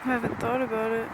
I haven't thought about it.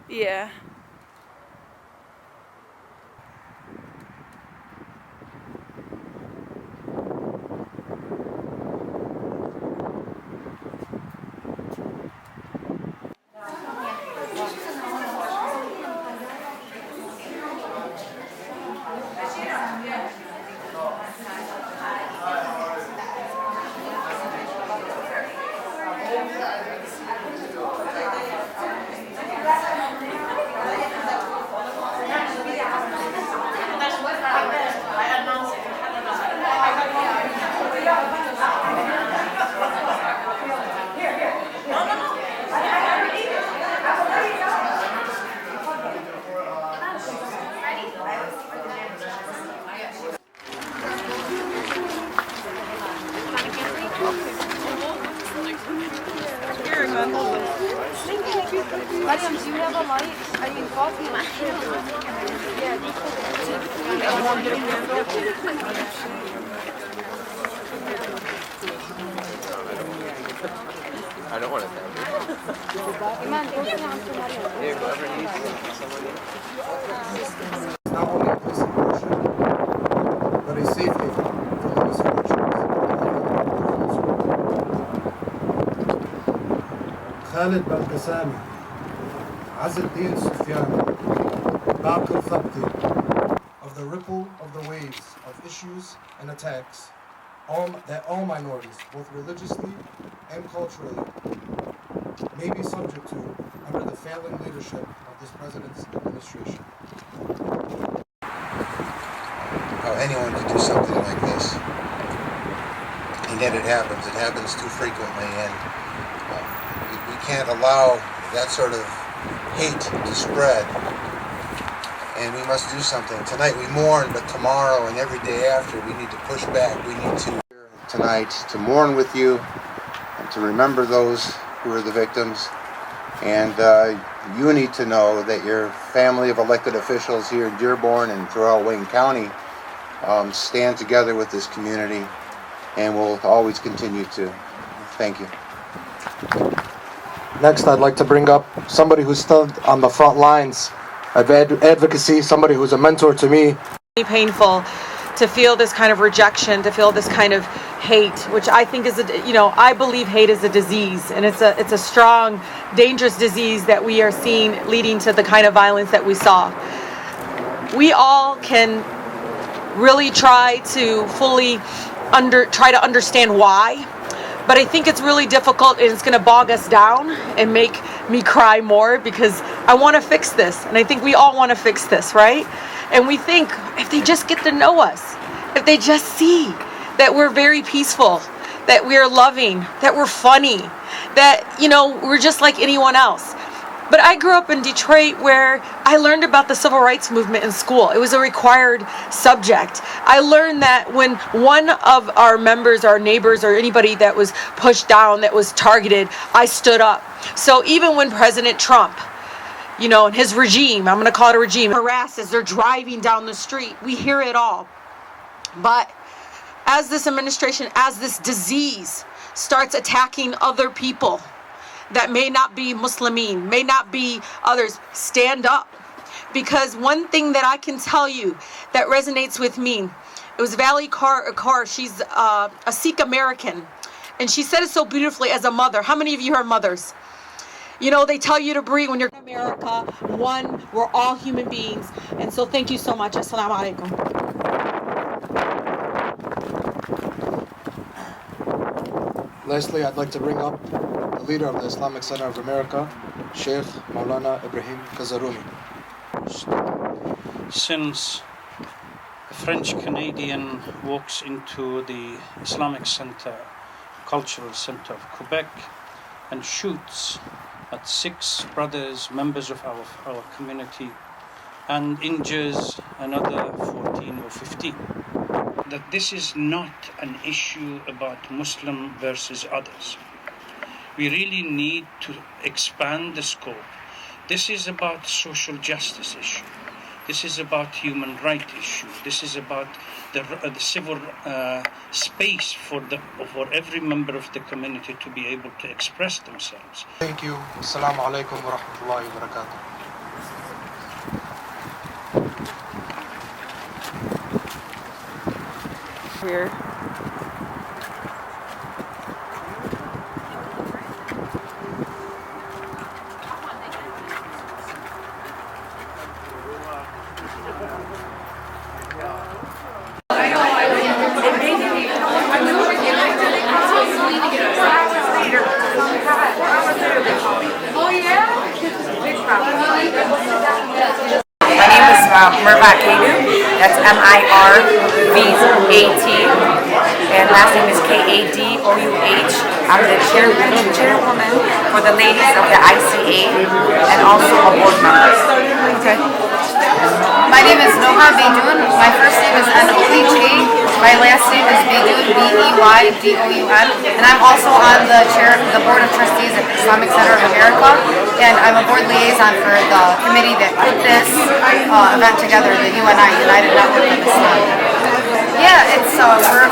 Yeah. Mariam, do you have a light? I mean, coffee. I don't want to thank you. Whoever needs somebody. Not only a place of worship, but a safe haven from the misfortunes. Khalid Balkasami, Azzuddin Sufyan, Baqir Thabti, of the ripple of the waves of issues and attacks that all minorities, both religiously and culturally, may be subject to under the failing leadership of this president's administration. How anyone could do something like this, and yet it happens. It happens too frequently, and we can't allow that sort of hate to spread. And we must do something. Tonight we mourn, but tomorrow and every day after we need to push back. We need to tonight to mourn with you and to remember those who are the victims. And you need to know that your family of elected officials here in Dearborn and throughout Wayne County stand together with this community and will always continue to. Thank you. Next, I'd like to bring up somebody who stood on the front lines of advocacy, somebody who's a mentor to me. Painful to feel this kind of rejection, to feel this kind of hate, which I think is I believe hate is a disease, and it's a strong, dangerous disease that we are seeing leading to the kind of violence that we saw. We all can really try to fully try to understand why, but I think it's really difficult, and it's going to bog us down and make me cry more, because I want to fix this, and I think we all want to fix this, right? And we think if they just get to know us, if they just see that we're very peaceful, that we're loving, that we're funny, that we're just like anyone else. But I grew up in Detroit where I learned about the civil rights movement in school. It was a required subject. I learned that when one of our members, our neighbors, or anybody that was pushed down, that was targeted, I stood up. So even when President Trump, and his regime, I'm going to call it a regime, harassed as they're driving down the street, we hear it all. But as this administration, as this disease starts attacking other people that may not be Muslimin, may not be others, stand up. Because one thing that I can tell you that resonates with me, it was Valley Kaur, she's a Sikh American, and she said it so beautifully as a mother. How many of you are mothers? They tell you to breathe when you're in America. One, we're all human beings. And so thank you so much. Assalamu alaikum. Lastly, I'd like to bring up the leader of the Islamic Center of America, Sheikh Ibrahim Kazerooni. Since a French-Canadian walks into the Islamic Center, Cultural Center of Quebec, and shoots at 6 brothers, members of our community, and injures another 14 or 15. That this is not an issue about Muslim versus others. We really need to expand the scope. This is about social justice issue. This is about human rights issue. This is about the civil space for every member of the community to be able to express themselves. Thank you. Assalamu alaikum wa rahmatullahi wa barakatuh. Weird. My name is Mirvat Kadu. That's Mirvat, and last name is Kadouh. I'm the chairwoman for the ladies of the ICA and also a board member. Okay. My name is Noha Beydoun. My first name is Noha. My last name is Beydoun, Beydoun, and I'm also on the board of trustees at the Islamic Center of America, and I'm a board liaison for the committee that put this event together, the UNI, United Network of Islam. Yeah,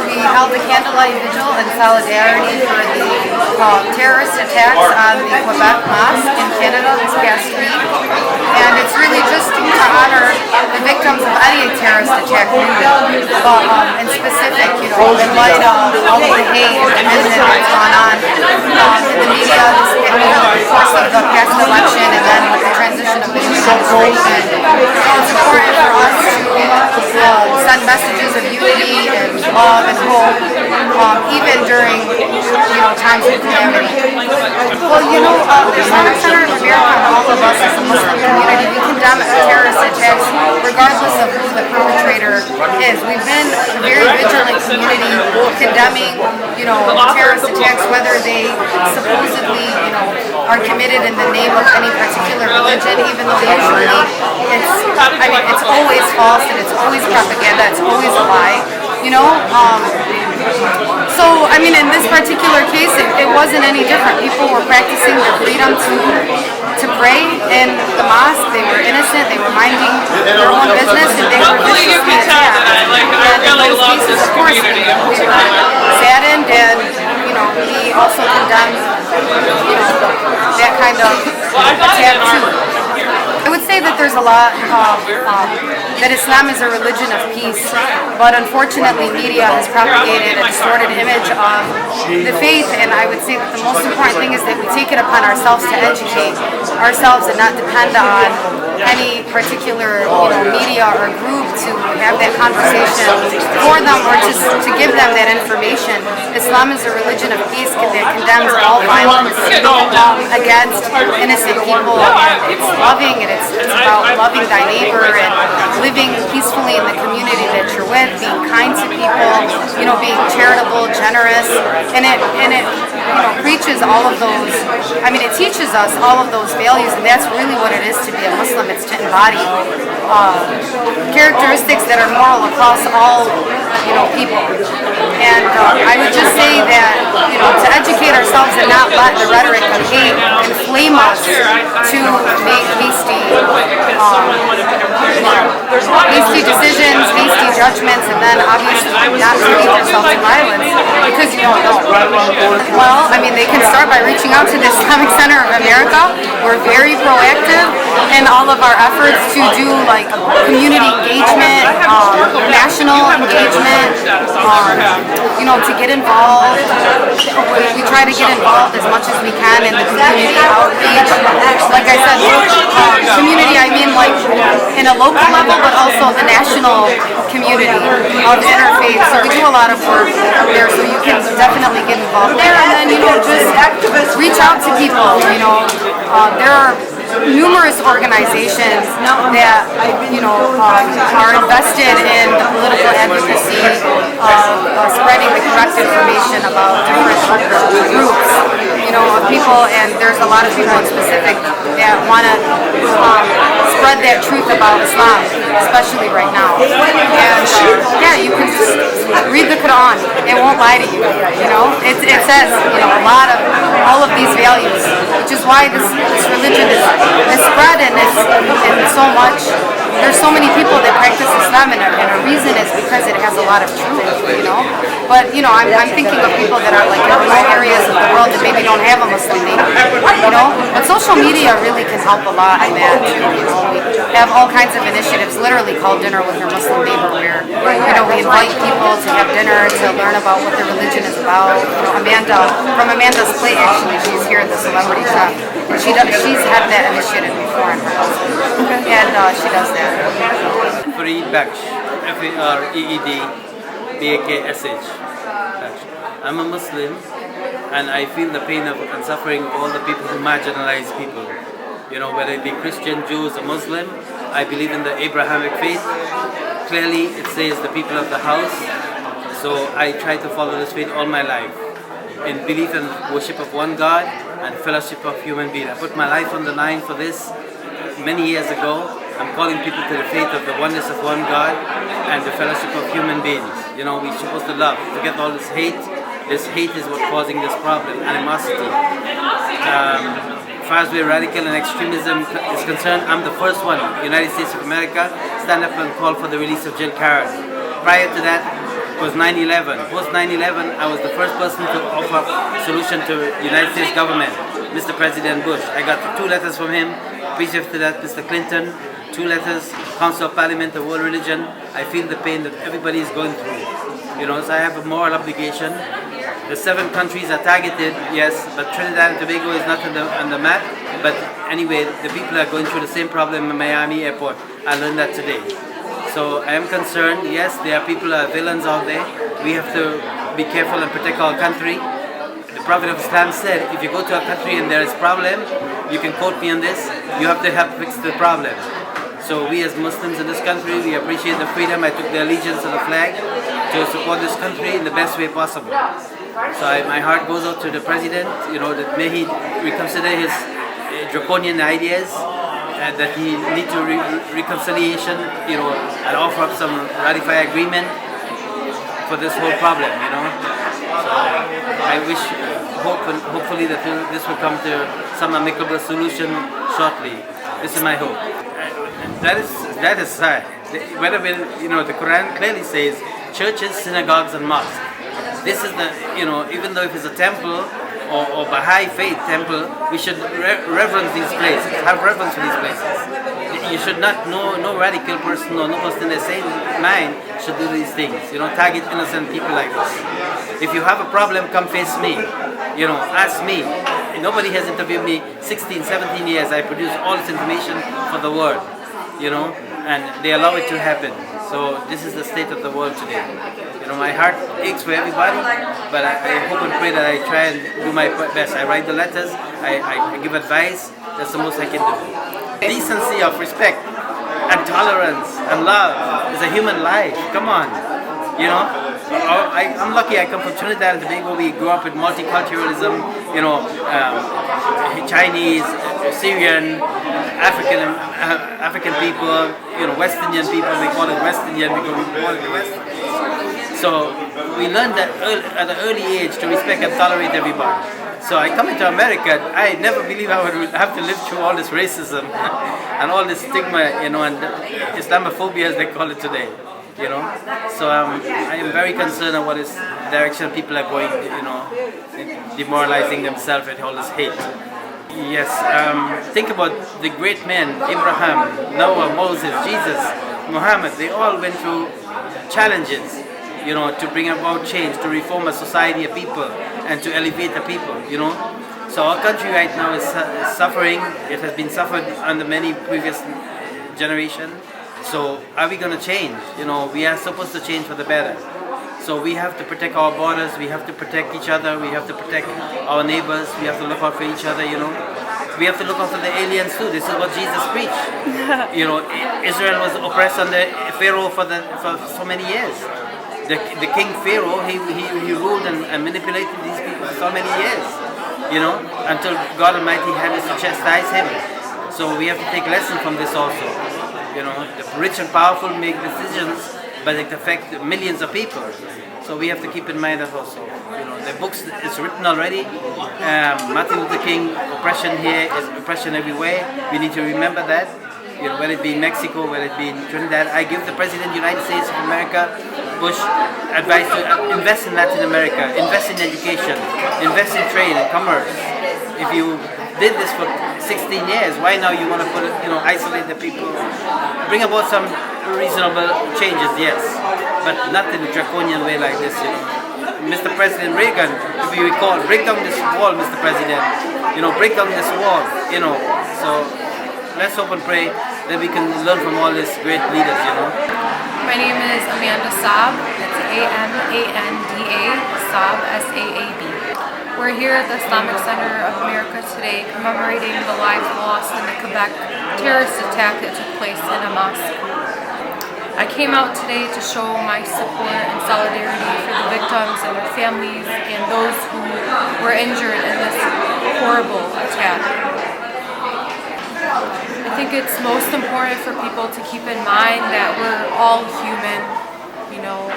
we held the candlelight vigil in solidarity for the terrorist attacks on the Quebec Mosque in Canada this past week, and it's really just to honor the victims of any terrorist attack movement, but in specific, in light of all of the hate and division that's gone on in the media over the course of the past election and then with the transition of the new administration. It's important for us to send messages of unity and love and hope, even during times of calamity. Well, the Islamic Center of America and all of us as a Muslim community, we condemn terrorist attacks regardless of who the perpetrator is. We've been a very vigilant community condemning, terrorist attacks, whether they supposedly, are committed in the name of any particular religion, even though usually it's always false and it's always propaganda, it's always a lie, So, in this particular case, it wasn't any different. People were practicing their freedom to pray in the mosque. They were innocent, they were minding their own business, and they were viciously attacked. And in those cases, of course, we were saddened, and, we also condemned, that kind of attack too. I would say that there's a lot that Islam is a religion of peace, but unfortunately media has propagated a distorted image of the faith, and I would say that the most important thing is that we take it upon ourselves to educate ourselves and not depend on any particular media or group to have that conversation for them or to to give them that information. Islam is a religion of peace that condemns all violence against innocent people. And it's loving, and it's about loving thy neighbor and living peacefully in the community that you're with, being kind to people, being charitable, generous, and it preaches all of those. I mean, it teaches us all of those values, and that's really what it is to be a Muslim. It's to embody characteristics that are moral across all, people. And I would just say that, to educate ourselves and not let the rhetoric of hate inflame us to make hasty decisions, hasty judgments, and then obviously not to lead yourself to violence because you don't know. Well, I mean, they can start by reaching out to the Islamic Center of America. We're very proactive in all of our efforts to do like community engagement, national engagement, to get involved. We try to get involved as much as we can in the community outreach. Like I said, community, I mean like in a local level, but also the national community of interfaith. So we do a lot of work there, so you can definitely get involved there. And then, just reach out to people. There are numerous organizations that are invested in the political advocacy of spreading the correct information about different groups, of people, and there's a lot of people in specific that want to spread that truth about Islam, especially right now. And you can just read the Quran; it won't lie to you. It says a lot of all of these values, which is why this religion is spread and so much. There's so many people that practice Islam, and a reason is because it has a lot of truth, But I'm thinking of people that are like in remote areas of the world that maybe don't have a Muslim neighbor, But social media really can help a lot in that too. We have all kinds of initiatives, literally called Dinner with Your Muslim Neighbor, where we invite people to have dinner to learn about what their religion is about. Amanda's Plate, actually, she's here at the Celebrity Shop, and she's had that initiative before in her house, and she does that. Fareed Baksh, F-A-R-E-E-D B-A-K-S-H. I'm a Muslim, and I feel the pain and suffering of all the people who marginalize people. Whether it be Christian, Jews, or Muslim, I believe in the Abrahamic faith. Clearly, it says the people of the house. So I try to follow this faith all my life, in belief and worship of one God and fellowship of human beings. I put my life on the line for this many years ago. I'm calling people to the faith of the oneness of one God and the fellowship of human beings. We're supposed to love, forget all this hate. This hate is what's causing this problem, animosity. As far as where radical and extremism is concerned, I'm the first one, United States of America, stand up and call for the release of Jill Carroll. Prior to that was 9/11. Post 9/11, I was the first person to offer solution to United States government, Mr. President Bush. I got 2 letters from him. Previous to that, Mr. Clinton, 2 letters, Council of Parliament, the World Religion. I feel the pain that everybody is going through. So I have a moral obligation. The 7 countries are targeted, yes, but Trinidad and Tobago is not on the map. But anyway, the people are going through the same problem in Miami Airport. I learned that today. So I am concerned, yes, there are people who are villains out there. We have to be careful and protect our country. The Prophet of Islam said, if you go to a country and there is problem, you can quote me on this, you have to help fix the problem. So we as Muslims in this country, we appreciate the freedom. I took the allegiance to the flag to support this country in the best way possible. So my heart goes out to the President, that may he reconsider his draconian ideas, and that he need to reconciliation, and offer up some ratify agreement for this whole problem, So I wish, hopefully that this will come to some amicable solution shortly. This is my hope. That is sad. Whether the Quran clearly says churches, synagogues, and mosques. This is the, even though if it's a temple or Baha'i faith temple, we should reverence these places, have reverence for these places. You should not, no radical person or no person in their sane mind should do these things, target innocent people like this. If you have a problem, come face me, ask me. Nobody has interviewed me 16, 17 years. I produce all this information for the world, and they allow it to happen. So this is the state of the world today. You know, my heart aches for everybody, but I hope and pray that I try and do my best. I write the letters, I give advice. That's the most I can do. Decency of respect and tolerance and love is a human life. Come on, you know. I'm lucky. I come from Trinidad and Tobago. We grew up with multiculturalism. You know, Chinese, Syrian, African people. You know, West Indian people. We call it West Indian because we call it the West. So we learned that at an early age to respect and tolerate everybody. So I come into America, I never believe I would have to live through all this racism and all this stigma, you know, and Islamophobia as they call it today, you know. So I am very concerned on what is direction people are going, you know, demoralizing themselves with all this hate. Yes, think about the great men, Abraham, Noah, Moses, Jesus, Muhammad, they all went through challenges, you know, to bring about change, to reform a society of people, and to elevate the people, you know. So our country right now is suffering. It has been suffered under many previous generations. So are we going to change? You know, we are supposed to change for the better. So we have to protect our borders. We have to protect each other. We have to protect our neighbors. We have to look out for each other, you know. We have to look out for the aliens too. This is what Jesus preached. You know, Israel was oppressed under Pharaoh for so many years. The king Pharaoh, he ruled and manipulated these people for so many years, you know, until God Almighty had to chastise him. So we have to take lesson from this also. You know, the rich and powerful make decisions, but it affects millions of people. So we have to keep in mind that also. You know, the books is written already. Martin Luther King, oppression here is oppression everywhere. We need to remember that. You know, whether it be in Mexico, whether it be in Trinidad, I give the President of the United States of America, Bush, advice to invest in Latin America, invest in education, invest in trade and commerce. If you did this for 16 years, why now you want to isolate the people? Bring about some reasonable changes, yes, but not in a draconian way like this, you know. Mr. President Reagan, if you recall, break down this wall, Mr. President. You know, break down this wall, you know. So let's hope and pray that we can learn from all these great leaders, you know. My name is Amanda Saab. It's Amanda, Saab, Saab. We're here at the Islamic Center of America today commemorating the lives lost in the Quebec terrorist attack that took place in a mosque. I came out today to show my support and solidarity for the victims and their families and those who were injured in this horrible attack. I think it's most important for people to keep in mind that we're all human, you know,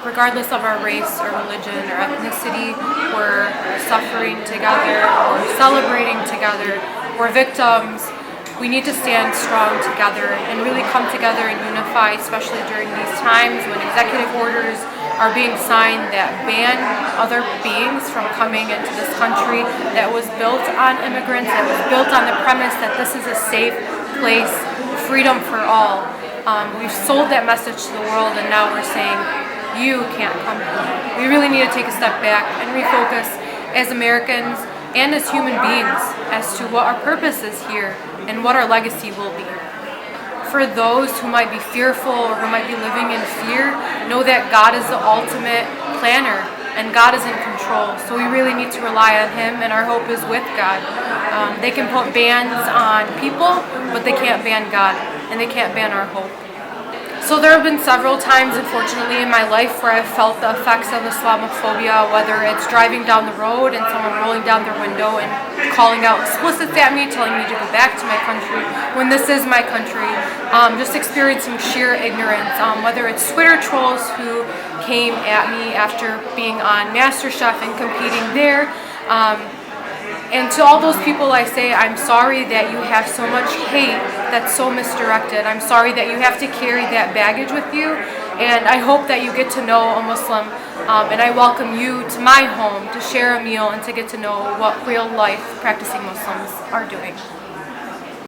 regardless of our race or religion or ethnicity, we're suffering together, we're celebrating together, we're victims. We need to stand strong together and really come together and unify, especially during these times when executive orders are being signed that ban other beings from coming into this country that was built on immigrants, that was built on the premise that this is a safe place, freedom for all. We've sold that message to the world, and now we're saying, you can't come here. We really need to take a step back and refocus as Americans and as human beings as to what our purpose is here and what our legacy will be. For those who might be fearful or who might be living in fear, know that God is the ultimate planner and God is in control. So we really need to rely on Him, and our hope is with God. They can put bans on people, but they can't ban God, and they can't ban our hope. So there have been several times, unfortunately, in my life where I've felt the effects of Islamophobia, whether it's driving down the road and someone rolling down their window and calling out explicits at me, telling me to go back to my country when this is my country, just experiencing sheer ignorance, whether it's Twitter trolls who came at me after being on MasterChef and competing there. And to all those people I say, I'm sorry that you have so much hate that's so misdirected. I'm sorry that you have to carry that baggage with you. And I hope that you get to know a Muslim. And I welcome you to my home to share a meal and to get to know what real life practicing Muslims are doing.